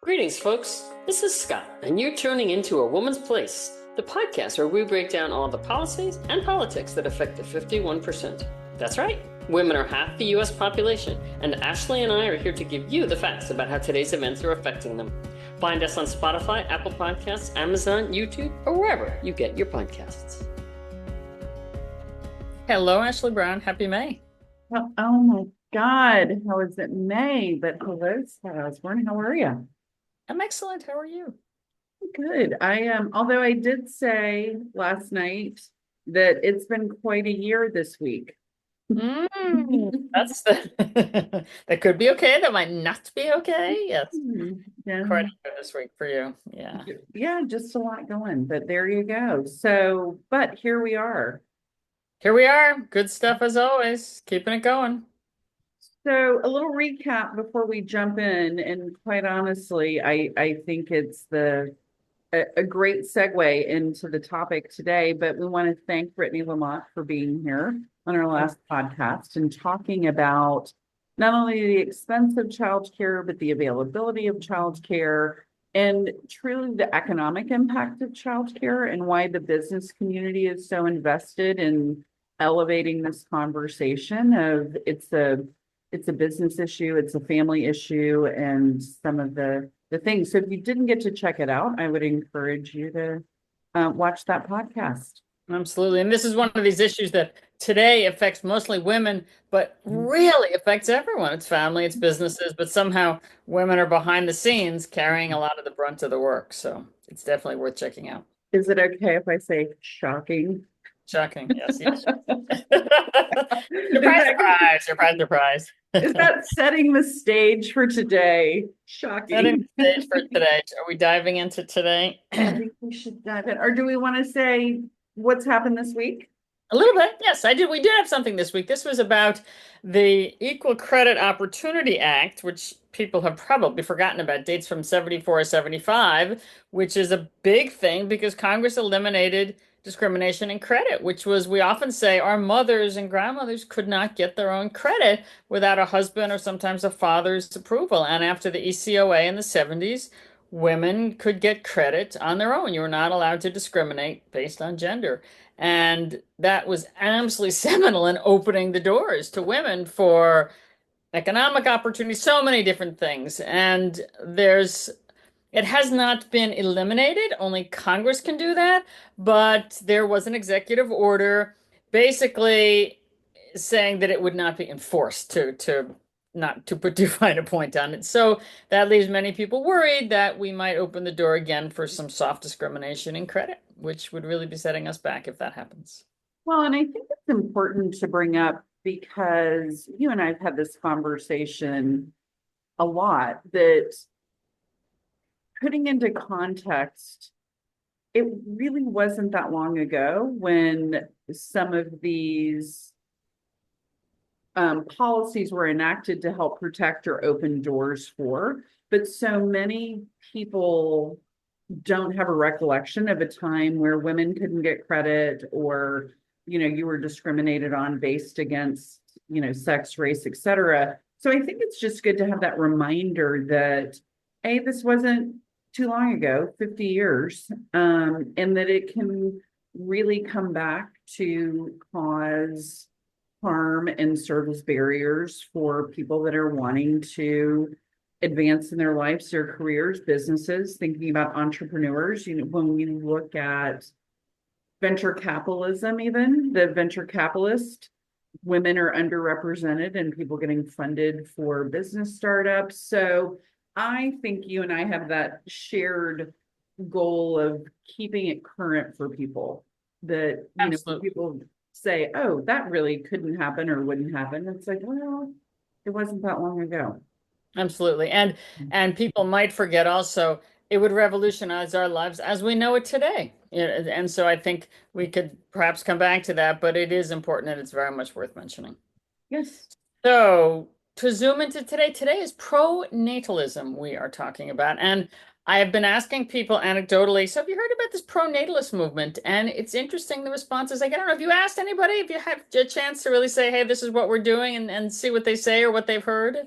Greetings, folks. This is Scott, and you're tuning into A Woman's Place, the podcast where we break down all the policies and politics that affect the 51%. That's right, women are half the US population, and Ashley and I are here to give you the facts about how today's events are affecting them. Find us on Spotify, Apple Podcasts, Amazon, YouTube, or wherever you get your podcasts. Hello, Ashley Brown. Happy May. Oh my God, how is it May? But hello, Scott Osborne. How are you? I'm excellent. How are you? Good. I am, although I did say last night that it's been quite a year this week. That's that could be okay. That might not be okay. Yes. Yeah. Quite a bit this week for you. Yeah. Yeah, just a lot going, but there you go. So, but here we are. Here we are. Good stuff as always. Keeping it going. So a little recap before we jump in, and quite honestly, I think it's a great segue into the topic today, but we want to thank Brittany Lamont for being here on our last podcast and talking about not only the expense of childcare, but the availability of childcare and truly the economic impact of childcare and why the business community is so invested in elevating this conversation of it's a business issue, it's a family issue, and some of the things. So if you didn't get to check it out, I would encourage you to watch that podcast. Absolutely. And this is one of these issues that today affects mostly women, but really affects everyone. It's family, it's businesses, but somehow women are behind the scenes carrying a lot of the brunt of the work. So it's definitely worth checking out. Is it okay if I say shocking? Shocking. Yes. Yes. Surprise, surprise, surprise. Is that setting the stage for today? Shocking. Setting the stage for today. Are we diving into today? I think we should dive in. Or do we want to say what's happened this week? A little bit. Yes, I did. We did have something this week. This was about the Equal Credit Opportunity Act, which people have probably forgotten about, dates from 74 or 75, which is a big thing because Congress eliminated discrimination in credit, which was, we often say, our mothers and grandmothers could not get their own credit without a husband or sometimes a father's approval. And after the ECOA in the 70s, women could get credit on their own. You were not allowed to discriminate based on gender. And that was absolutely seminal in opening the doors to women for economic opportunities, so many different things. And it has not been eliminated. Only Congress can do that. But there was an executive order basically saying that it would not be enforced to not to put too fine a point on it. So that leaves many people worried that we might open the door again for some soft discrimination in credit, which would really be setting us back if that happens. Well, and I think it's important to bring up because you and I have had this conversation a lot that putting into context, it really wasn't that long ago when some of these policies were enacted to help protect or open doors for, but so many people don't have a recollection of a time where women couldn't get credit or, you were discriminated on based against, sex, race, etc. So I think it's just good to have that reminder that, A, this wasn't too long ago, 50 years, and that it can really come back to cause harm and serve as barriers for people that are wanting to advance in their lives, their careers, businesses, thinking about entrepreneurs. When we look at venture capitalism, even the venture capitalist, women are underrepresented and people getting funded for business startups. So I think you and I have that shared goal of keeping it current for people that, people say, oh, that really couldn't happen or wouldn't happen. It's like, well, it wasn't that long ago. Absolutely. And people might forget also, it would revolutionize our lives as we know it today. And so I think we could perhaps come back to that, but it is important and it's very much worth mentioning. Yes. So to zoom into today is pro-natalism we are talking about. And I have been asking people anecdotally, so have you heard about this pro-natalist movement? And it's interesting, the responses I get. I don't know if you asked anybody, if you have a chance to really say, hey, this is what we're doing and see what they say or what they've heard.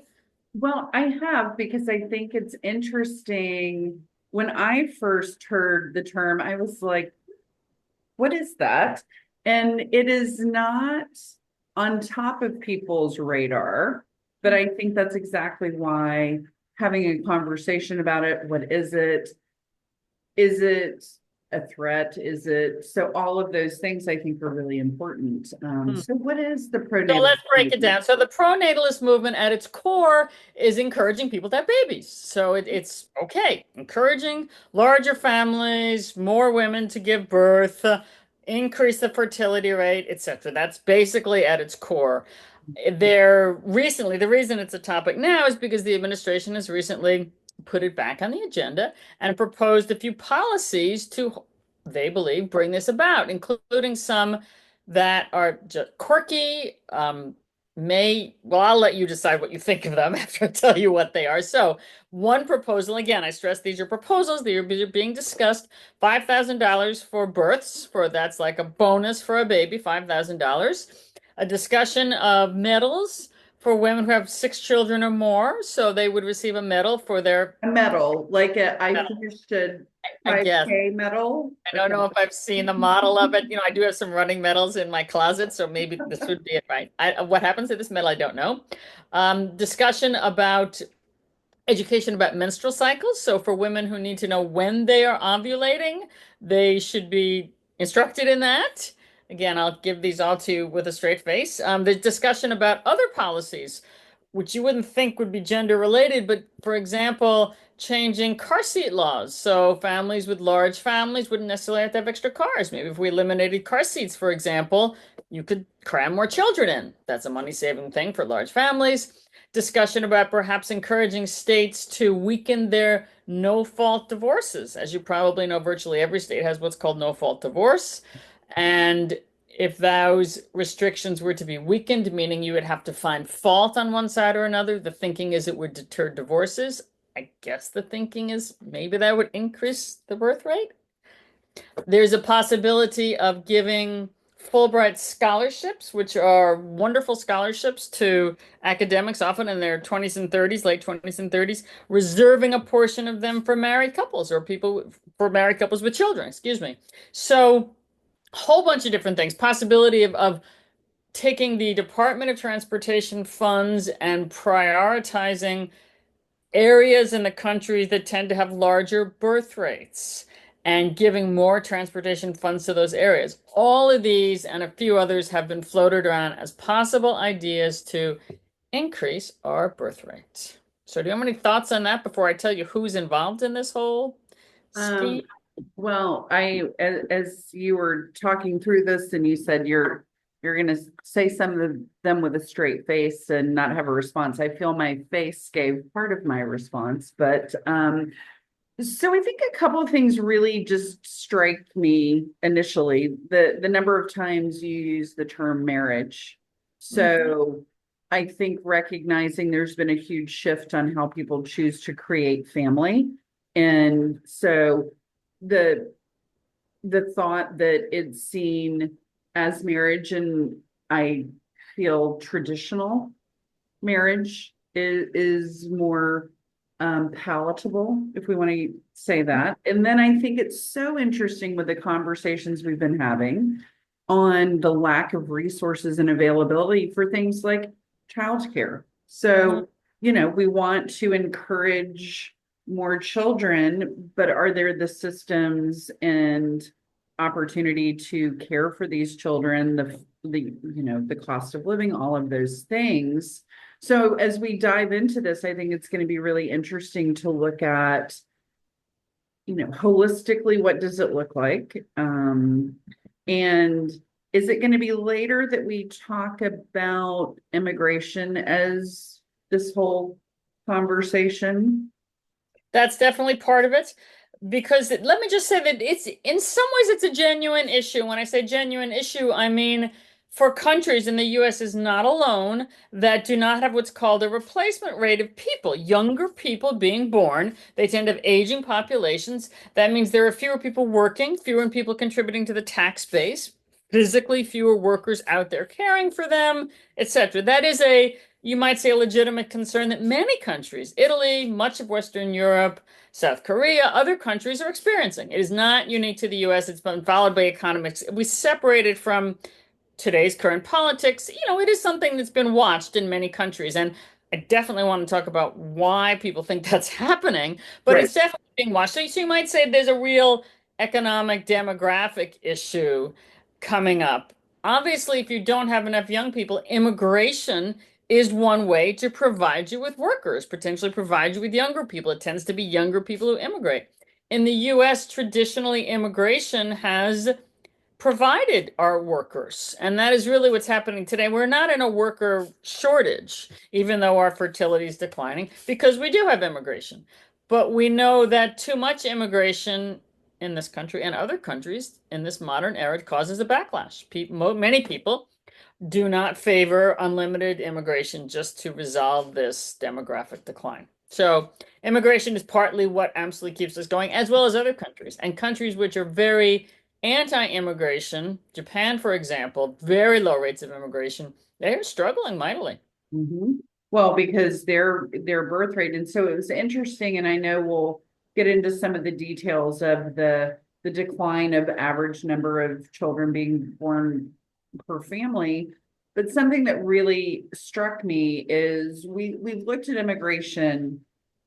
Well, I have because I think it's interesting. When I first heard the term, I was like, what is that? And it is not on top of people's radar, but I think that's exactly why having a conversation about it, what is it? Is it a threat? Is it so all of those things I think are really important. So what is the So pronatal let's break it movement? down. So the pro-natalist movement at its core is encouraging people to have babies. So it's okay, encouraging larger families, more women to give birth, increase the fertility rate, etc. That's basically at its core. The reason it's a topic now is because the administration has recently put it back on the agenda and proposed a few policies to, they believe, bring this about, including some that are just quirky. Well, I'll let you decide what you think of them after I tell you what they are. So, one proposal, again, I stress these are proposals, they are being discussed. $5,000 for births, for that's like a bonus for a baby, $5,000. A discussion of medals for women who have 6 children or more, so they would receive a medal for their, A medal, I finished a I guess. 5K medal. I don't Okay. know if I've seen the model of it. I do have some running medals in my closet, so maybe this would be it, right? What happens to this medal, I don't know. Discussion about education about menstrual cycles. So for women who need to know when they are ovulating, they should be instructed in that. Again, I'll give these all to you with a straight face. The discussion about other policies, which you wouldn't think would be gender related, but for example, changing car seat laws. So families with large families wouldn't necessarily have to have extra cars. Maybe if we eliminated car seats, for example, you could cram more children in. That's a money saving thing for large families. Discussion about perhaps encouraging states to weaken their no-fault divorces. As you probably know, virtually every state has what's called no-fault divorce. And if those restrictions were to be weakened, meaning you would have to find fault on one side or another, the thinking is it would deter divorces. I guess the thinking is maybe that would increase the birth rate. There's a possibility of giving Fulbright scholarships, which are wonderful scholarships to academics, often in their 20s and 30s, late 20s and 30s, reserving a portion of them for married couples or people for married couples with children, excuse me. So, a whole bunch of different things. Possibility of taking the Department of Transportation funds and prioritizing areas in the country that tend to have larger birth rates and giving more transportation funds to those areas. All of these and a few others have been floated around as possible ideas to increase our birth rate. So, do you have any thoughts on that before I tell you who's involved in this whole scheme? Um, well, as you were talking through this and you said you're going to say some of them with a straight face and not have a response. I feel my face gave part of my response, but so I think a couple of things really just strike me initially. The number of times you use the term marriage. Mhm. So I think recognizing there's been a huge shift on how people choose to create family. And so the the thought that it's seen as marriage, and I feel traditional marriage is more palatable, if we want to say that. And then I think it's so interesting with the conversations we've been having on the lack of resources and availability for things like childcare. Mhm. So, we want to encourage more children, but are there the systems and opportunity to care for these children, the cost of living, all of those things. So as we dive into this, I think it's going to be really interesting to look at, holistically, what does it look like? And is it going to be later that we talk about immigration as this whole conversation? That's definitely part of it. Because let me just say that it's in some ways it's a genuine issue. When I say genuine issue, I mean for countries, and the US is not alone, that do not have what's called a replacement rate of people, younger people being born. They tend to have aging populations. That means there are fewer people working, fewer people contributing to the tax base, physically fewer workers out there caring for them, etc. That is a you might say, a legitimate concern that many countries, Italy, much of Western Europe, South Korea, other countries are experiencing. It is not unique to the US. It's been followed by economics. We separate it from today's current politics. It is something that's been watched in many countries. And I definitely want to talk about why people think that's happening, but Right. it's definitely being watched. So you might say there's a real economic demographic issue coming up. Obviously, if you don't have enough young people, immigration is one way to provide you with workers, potentially provide you with younger people. It tends to be younger people who immigrate. In the US, traditionally, immigration has provided our workers. And that is really what's happening today. We're not in a worker shortage, even though our fertility is declining, because we do have immigration. But we know that too much immigration in this country and other countries in this modern era causes a backlash. Many people do not favor unlimited immigration just to resolve this demographic decline. So immigration is partly what absolutely keeps us going, as well as other countries. And countries which are very anti-immigration, Japan, for example, very low rates of immigration, they are struggling mightily. Mhm. Well, because their birth rate, and so it was interesting, and I know we'll get into some of the details of the decline of average number of children being born per family. But something that really struck me is we've looked at immigration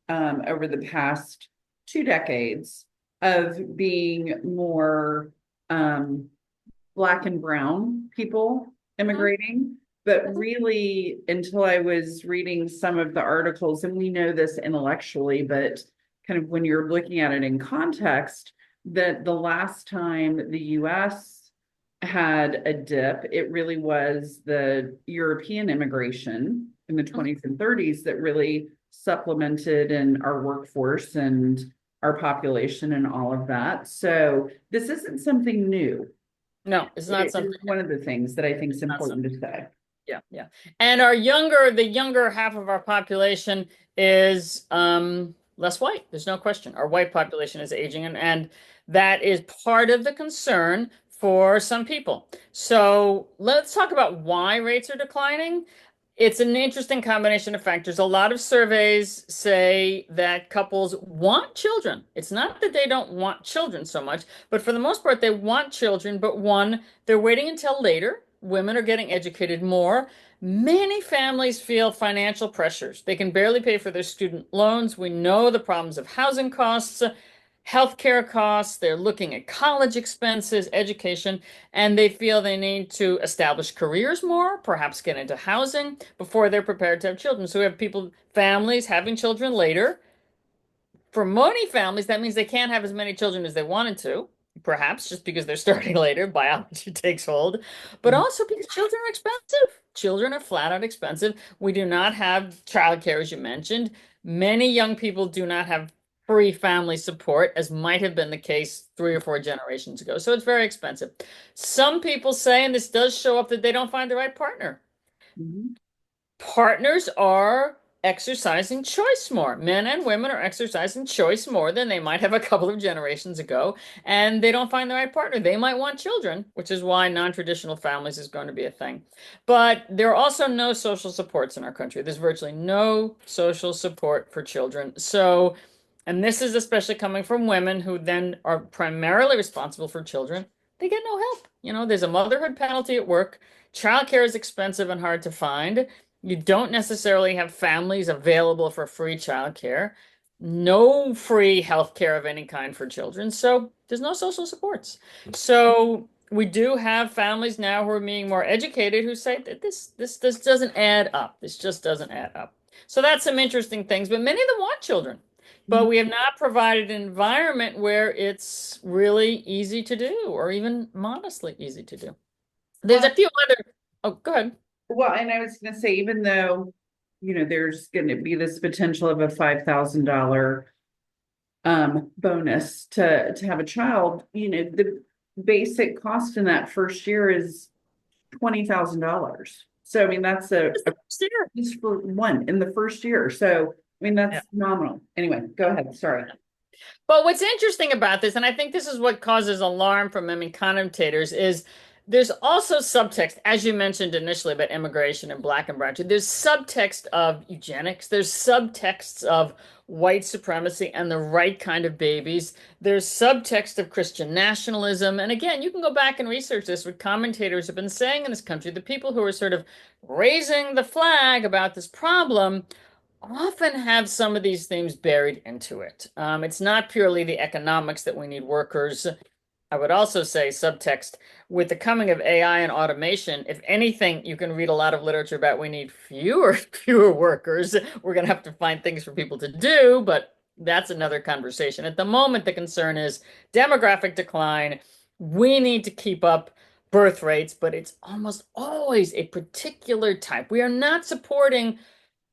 over the past 2 decades of being more Black and brown people Mhm. immigrating. But really, until I was reading some of the articles, and we know this intellectually, but kind of when you're looking at it in context, that the last time the US had a dip, it really was the European immigration in the Mhm. 20s and 30s that really supplemented in our workforce and our population and all of that. So this isn't something new. No, it's not It is something. one of the things that I think is It's not important something. to say. Yeah, yeah. And the younger half of our population is less white. There's no question. Our white population is aging, and that is part of the concern for some people. So let's talk about why rates are declining. It's an interesting combination of factors. A lot of surveys say that couples want children. It's not that they don't want children so much, but for the most part, they want children, but one, they're waiting until later. Women are getting educated more. Many families feel financial pressures. They can barely pay for their student loans. We know the problems of housing costs, healthcare costs. They're looking at college expenses, education, and they feel they need to establish careers more, perhaps get into housing before they're prepared to have children. So we have families having children later. For many families, that means they can't have as many children as they wanted to, perhaps just because they're starting later, biology takes hold, but also because children are expensive. Children are flat out expensive. We do not have childcare, as you mentioned. Many young people do not have free family support, as might have been the case 3 or 4 generations ago. So it's very expensive. Some people say, and this does show up, that they don't find the right partner. Mhm. Partners are exercising choice more. Men and women are exercising choice more than they might have a couple of generations ago, and they don't find the right partner. They might want children, which is why non-traditional families is going to be a thing. But there are also no social supports in our country. There's virtually no social support for children. So, and this is especially coming from women who then are primarily responsible for children. They get no help. There's a motherhood penalty at work. Childcare is expensive and hard to find. You don't necessarily have families available for free childcare, no free healthcare of any kind for children. So there's no social supports. So we do have families now who are being more educated who say that this doesn't add up. This just doesn't add up. So that's some interesting things, but many of them want children. But we have not provided an environment where it's really easy to do or even modestly easy to do. There's Well, a few other, oh, go ahead. well, and I was going to say, even though, there's going to be this potential of a $5,000 bonus to have a child, the basic cost in that first year is $20,000. So I mean that's a Sure. just for one in the first year. So I mean Yeah. that's phenomenal. Anyway, go ahead. Sorry. But what's interesting about this, and I think this is what causes alarm from, commentators, is There's also subtext, as you mentioned initially about immigration and black and brown too. There's subtext of eugenics. There's subtexts of white supremacy and the right kind of babies. There's subtext of Christian nationalism. And again, you can go back and research this. What commentators have been saying in this country, the people who are sort of raising the flag about this problem often have some of these themes buried into it. It's not purely the economics that we need workers. I would also say subtext with the coming of AI and automation, if anything, you can read a lot of literature about we need fewer workers. We're going to have to find things for people to do, but that's another conversation. At the moment, the concern is demographic decline. We need to keep up birth rates, but it's almost always a particular type. We are not supporting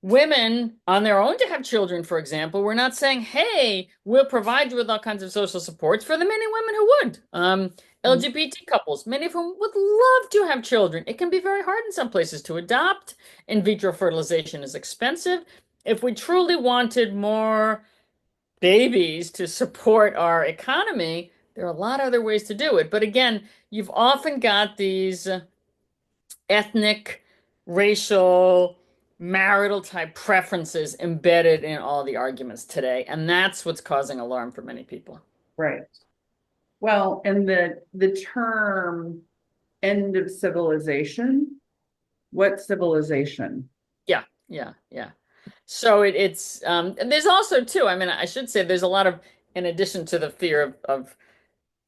women on their own to have children, for example. We're not saying, hey, we'll provide you with all kinds of social supports for the many women who would. LGBT couples, many of whom would love to have children. It can be very hard in some places to adopt. In vitro fertilization is expensive. If we truly wanted more babies to support our economy, there are a lot of other ways to do it. But again, you've often got these ethnic, racial, marital type preferences embedded in all the arguments today. And that's what's causing alarm for many people. Right. Well, and the term end of civilization, what civilization? Yeah, yeah, yeah. So it's there's also too, I mean, I should say there's a lot of, in addition to the fear of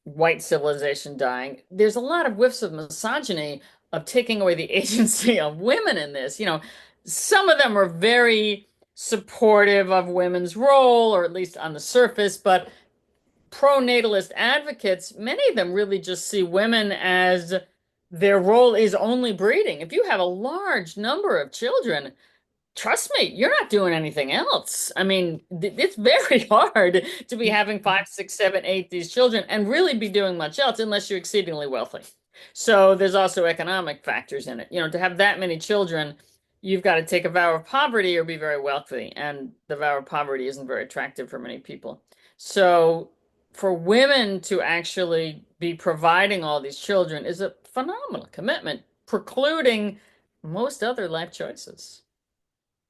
white civilization dying, there's a lot of whiffs of misogyny of taking away the agency of women in this. Some of them are very supportive of women's role, or at least on the surface, but pro-natalist advocates, many of them really just see women as their role is only breeding. If you have a large number of children, trust me, you're not doing anything else. I mean, it's very hard to be having five, six, seven, eight, these children and really be doing much else unless you're exceedingly wealthy. So there's also economic factors in it. To have that many children, you've got to take a vow of poverty or be very wealthy. And the vow of poverty isn't very attractive for many people. So for women to actually be providing all these children is a phenomenal commitment, precluding most other life choices.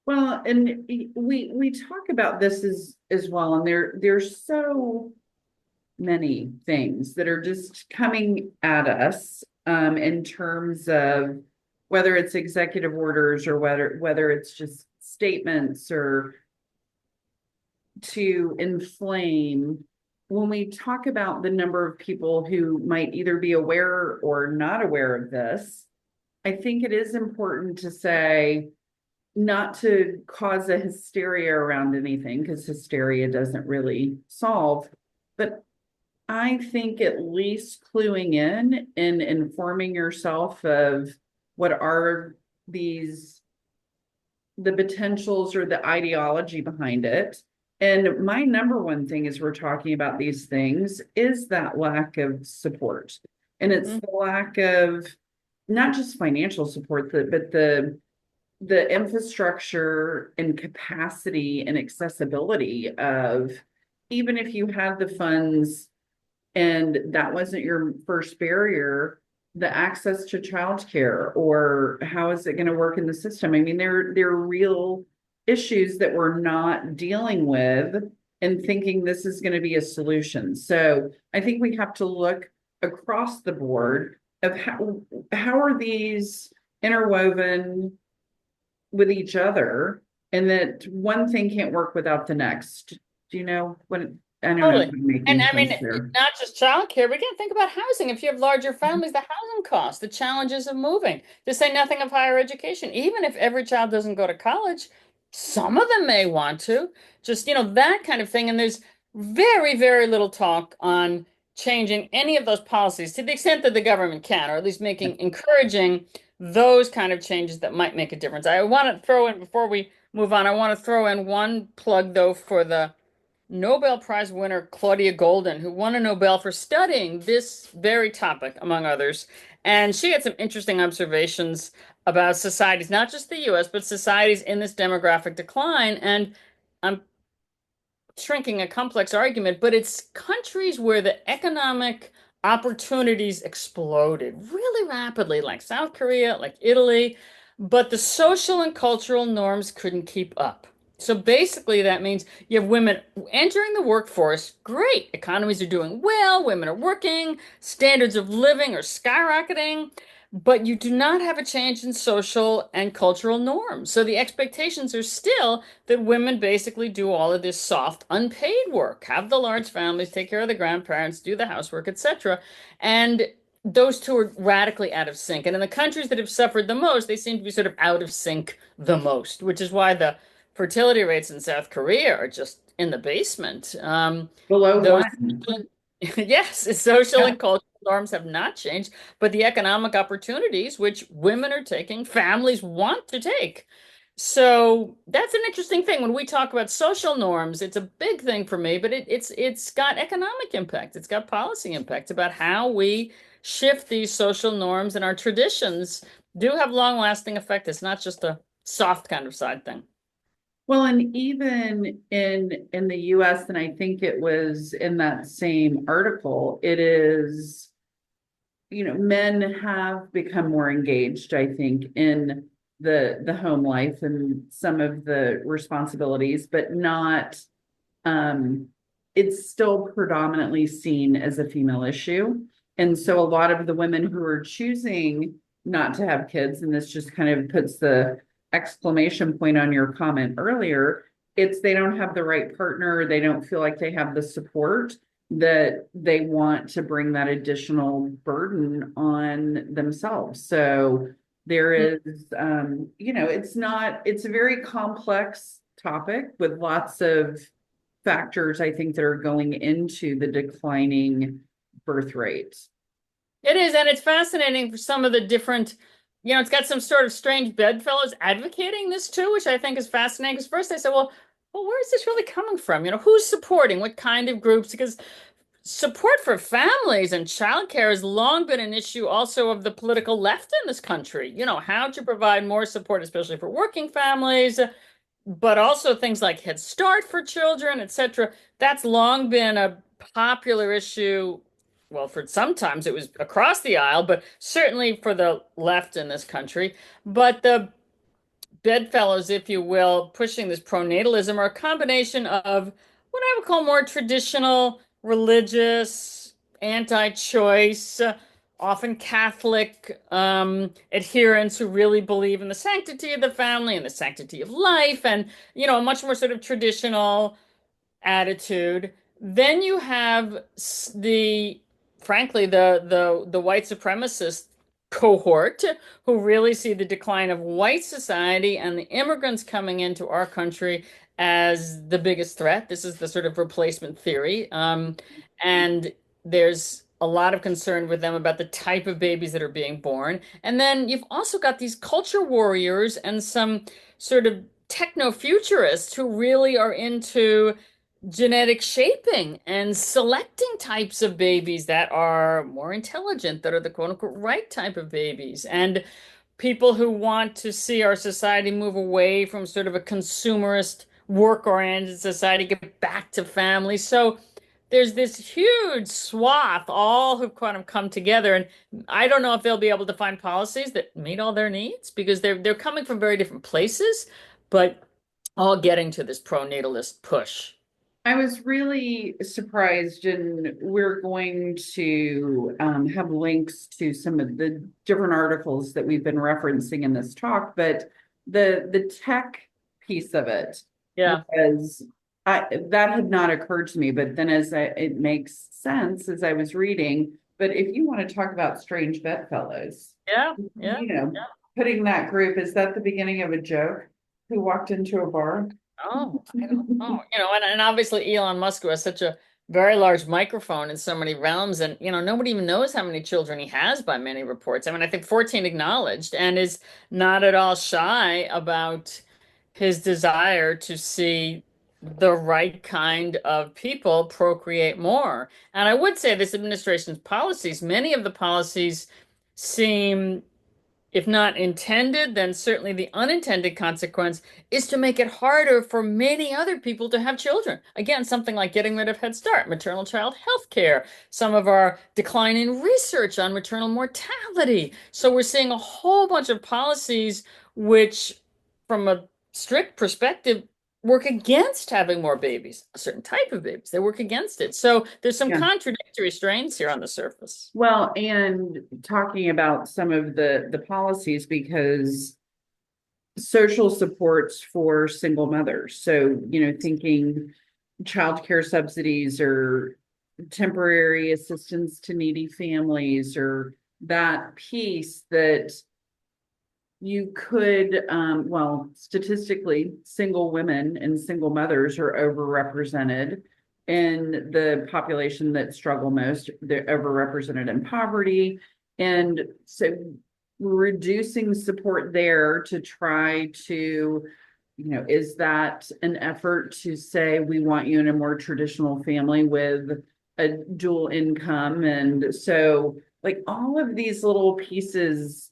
Well, and we talk about this as well, and there's so many things that are just coming at us in terms of whether it's executive orders or whether it's just statements or to inflame. When we talk about the number of people who might either be aware or not aware of this, I think it is important to say, not to cause a hysteria around anything, because hysteria doesn't really solve, but I think at least cluing in and informing yourself of what are the potentials or the ideology behind it. And my number one thing as we're talking about these things is that lack of support. And it's the lack of not just financial support, but the infrastructure and capacity and accessibility of, even if you had the funds and that wasn't your first barrier, the access to childcare, or how is it going to work in the system? I mean, there are real issues that we're not dealing with and thinking this is going to be a solution. So I think we have to look across the board of how are these interwoven with each other, and that one thing can't work without the next. Do you know what I don't know if Totally. I'm making And I mean, sense there. not just childcare, we can think about housing. If you have larger families, the housing costs, the challenges of moving, to say nothing of higher education. Even if every child doesn't go to college, some of them may want to. Just, that kind of thing. And there's very, very little talk on changing any of those policies to the extent that the government can, or at least encouraging those kind of changes that might make a difference. I want to throw in, before we move on, I want to throw in one plug, though, for the Nobel Prize winner Claudia Goldin, who won a Nobel for studying this very topic, among others. And she had some interesting observations about societies, not just the US, but societies in this demographic decline. And I'm shrinking a complex argument, but it's countries where the economic opportunities exploded really rapidly, like South Korea, like Italy, but the social and cultural norms couldn't keep up. So basically, that means you have women entering the workforce. Great. Economies are doing well. Women are working. Standards of living are skyrocketing. But you do not have a change in social and cultural norms. So the expectations are still that women basically do all of this soft, unpaid work, have the large families, take care of the grandparents, do the housework, etc. And those two are radically out of sync. And in the countries that have suffered the most, they seem to be sort of out of sync the most, which is why the fertility rates in South Korea are just in the basement. Below Those, one. yes, social Yeah. and cultural norms have not changed, but the economic opportunities which women are taking, families want to take. So that's an interesting thing. When we talk about social norms, it's a big thing for me, but it's got economic impact. It's got policy impact about how we shift these social norms and our traditions do have long-lasting effect. It's not just a soft kind of side thing. Well, and even in the US, and I think it was in that same article, it is, men have become more engaged, I think, in the home life and some of the responsibilities, but not it's still predominantly seen as a female issue. And so a lot of the women who are choosing not to have kids, and this just kind of puts the exclamation point on your comment earlier, it's they don't have the right partner, they don't feel like they have the support that they want to bring that additional burden on themselves. So there is it's a very complex topic with lots of factors, I think, that are going into the declining birth rates. It is, and it's fascinating for some of the different, it's got some sort of strange bedfellows advocating this too, which I think is fascinating. Because first I said, well, where is this really coming from? Who's supporting what kind of groups? Because support for families and childcare has long been an issue also of the political left in this country. How to provide more support, especially for working families, but also things like Head Start for children, etc. That's long been a popular issue. Well, for sometimes it was across the aisle, but certainly for the left in this country. But the bedfellows, if you will, pushing this pronatalism are a combination of what I would call more traditional, religious, anti-choice, often Catholic adherents who really believe in the sanctity of the family and the sanctity of life, and a much more sort of traditional attitude. Then you have the, frankly, the white supremacist cohort who really see the decline of white society and the immigrants coming into our country as the biggest threat. This is the sort of replacement theory. And there's a lot of concern with them about the type of babies that are being born. And then you've also got these culture warriors and some sort of techno-futurists who really are into genetic shaping and selecting types of babies that are more intelligent, that are the quote unquote right type of babies, and people who want to see our society move away from sort of a consumerist, work-oriented society, get back to family. So there's this huge swath, all who've kind of come together, and I don't know if they'll be able to find policies that meet all their needs because they're coming from very different places, but all getting to this pro-natalist push. I was really surprised, and we're going to have links to some of the different articles that we've been referencing in this talk, but the tech piece of it Yeah. was that had not occurred to me, but then it makes sense as I was reading. But if you want to talk about strange bedfellows, Yeah, yeah, you know, yeah. putting that group, is that the beginning of a joke? Who walked into a bar? Oh, I don't know. And obviously Elon Musk, who has such a very large microphone in so many realms, and nobody even knows how many children he has by many reports. I mean, I think 14 acknowledged, and is not at all shy about his desire to see the right kind of people procreate more. And I would say this administration's policies, many of the policies seem if not intended, then certainly the unintended consequence is to make it harder for many other people to have children. Again, something like getting rid of Head Start, maternal child health care, some of our decline in research on maternal mortality. So we're seeing a whole bunch of policies which, from a strict perspective, work against having more babies, a certain type of babies. They work against it. So there's some Yeah. contradictory strains here on the surface. Well, and talking about some of the policies, because social supports for single mothers. So, thinking childcare subsidies or temporary assistance to needy families, or that piece that you could, well, statistically, single women and single mothers are overrepresented in the population that struggle most. They're overrepresented in poverty. And so reducing support there to try to, is that an effort to say we want you in a more traditional family with a dual income? And so, like, all of these little pieces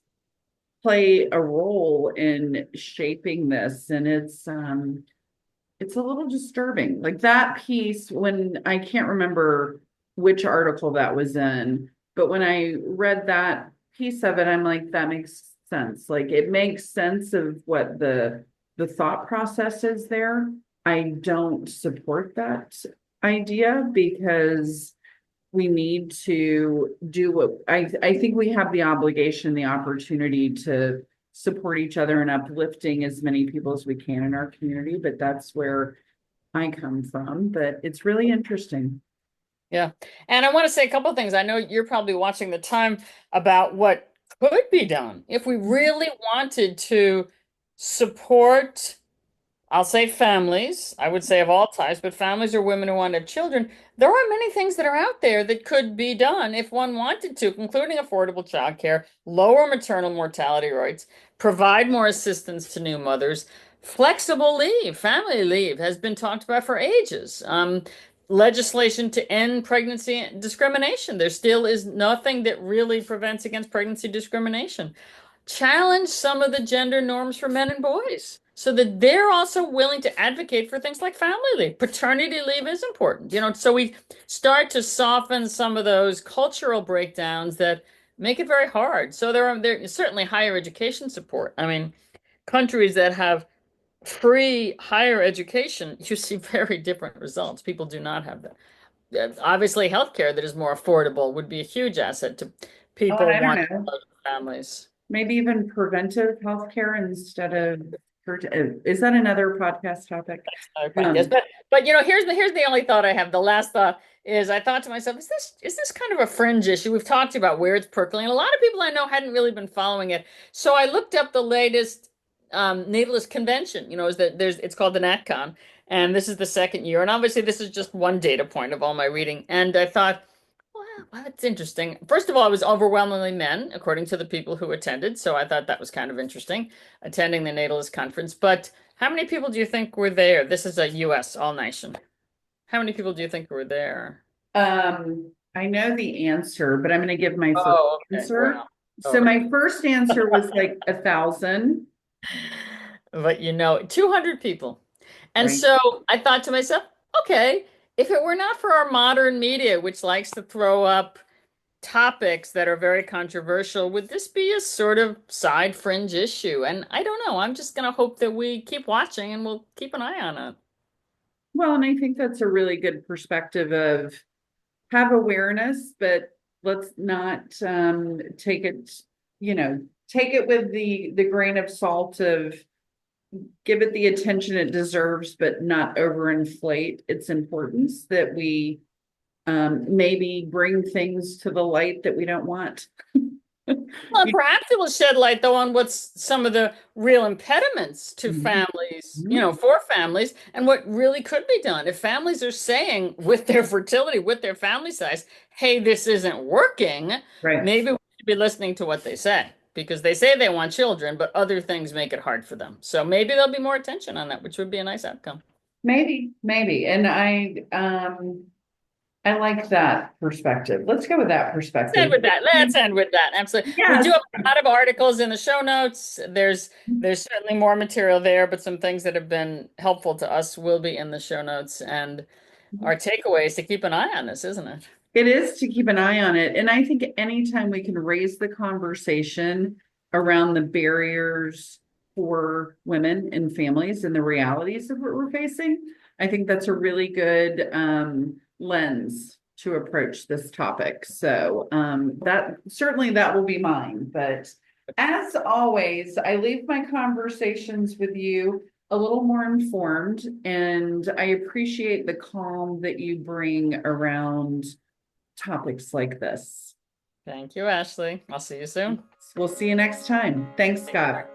play a role in shaping this, and it's a little disturbing. Like that piece, when I can't remember which article that was in, but when I read that piece of it, I'm like, that makes sense. Like it makes sense of what the thought process is there. I don't support that idea because we need to do what I think we have the obligation, the opportunity to support each other and uplifting as many people as we can in our community. But that's where I come from. But it's really interesting. Yeah. And I want to say a couple of things. I know you're probably watching the time about what could be done if we really wanted to support, I'll say families, I would say of all types, but families or women who want to have children. There are many things that are out there that could be done if one wanted to, including affordable childcare, lower maternal mortality rates, provide more assistance to new mothers. Flexible leave, family leave has been talked about for ages. Legislation to end pregnancy discrimination. There still is nothing that really prevents against pregnancy discrimination. Challenge some of the gender norms for men and boys so that they're also willing to advocate for things like family leave. Paternity leave is important, so we start to soften some of those cultural breakdowns that make it very hard. So there certainly higher education support. I mean, countries that have free higher education, you see very different results. People do not have that. Obviously, healthcare that is more affordable would be a huge asset to Oh, and people I don't wanting know, families. maybe even preventive healthcare instead of, is that another podcast topic? Other podcast. But here's the only thought I have. The last thought is I thought to myself, is this kind of a fringe issue? We've talked about where it's percolating. A lot of people I know hadn't really been following it. So I looked up the latest natalist convention. Is that it's called the NatCon, and this is the second year. And obviously this is just one data point of all my reading. And I thought, well, that's interesting. First of all, it was overwhelmingly men, according to the people who attended. So I thought that was kind of interesting, attending the Natalist conference. But how many people do you think were there? This is a US, all nation. How many people do you think were there? I know the answer, but I'm going to give my first Oh, okay. answer. Well, So okay. my first answer was like 1,000, But 200 people. And right? so I thought to myself, okay, if it were not for our modern media, which likes to throw up topics that are very controversial, would this be a sort of side fringe issue? And I don't know. I'm just going to hope that we keep watching and we'll keep an eye on it. Well, and I think that's a really good perspective of have awareness, but let's not take it with the grain of salt of give it the attention it deserves, but not overinflate its importance, that we maybe bring things to the light that we don't want. Well, perhaps it will shed light, though, on what's some of the real impediments to Mhm. families, for families, and what really could be done. If families are saying with their fertility, with their family size, hey, this isn't working, Right. maybe we should be listening to what they say because they say they want children, but other things make it hard for them. So maybe there'll be more attention on that, which would be a nice outcome. Maybe. And I like that perspective. Let's go with that Let's end perspective. with that. Let's end with that. Absolutely. We do Yes. have a lot of articles in the show notes. There's certainly more material there, but some things that have been helpful to us will be in the show notes. And our takeaway is to keep an eye on this, isn't it? It is to keep an eye on it. And I think anytime we can raise the conversation around the barriers for women and families and the realities of what we're facing, I think that's a really good lens to approach this topic. So that certainly that will be mine. But as always, I leave my conversations with you a little more informed, and I appreciate the calm that you bring around topics like this. Thank you, Ashley. I'll see you soon. We'll see you next time. Thanks, Scott.